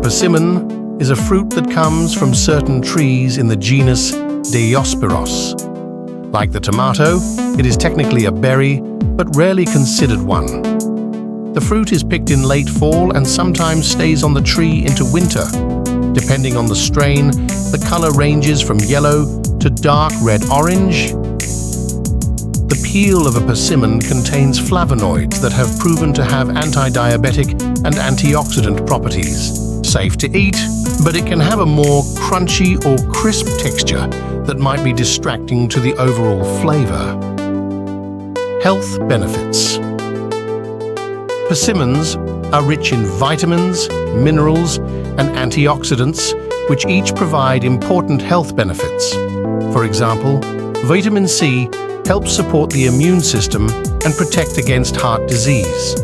persimmon is a fruit that comes from certain trees in the genus Diospyros. Like the tomato, it is technically a berry, but rarely considered one. The fruit is picked in late fall and sometimes stays on the tree into winter. Depending on the strain, the color ranges from yellow to dark red-orange. The peel of a persimmon contains flavonoids that have proven to have anti-diabetic and antioxidant properties. Safe to eat, but it can have a more crunchy or crisp texture that might be distracting to the overall flavor. Health benefits. Persimmons are rich in vitamins, minerals, and antioxidants, which each provide important health benefits. For example, vitamin C helps support the immune system and protect against heart disease.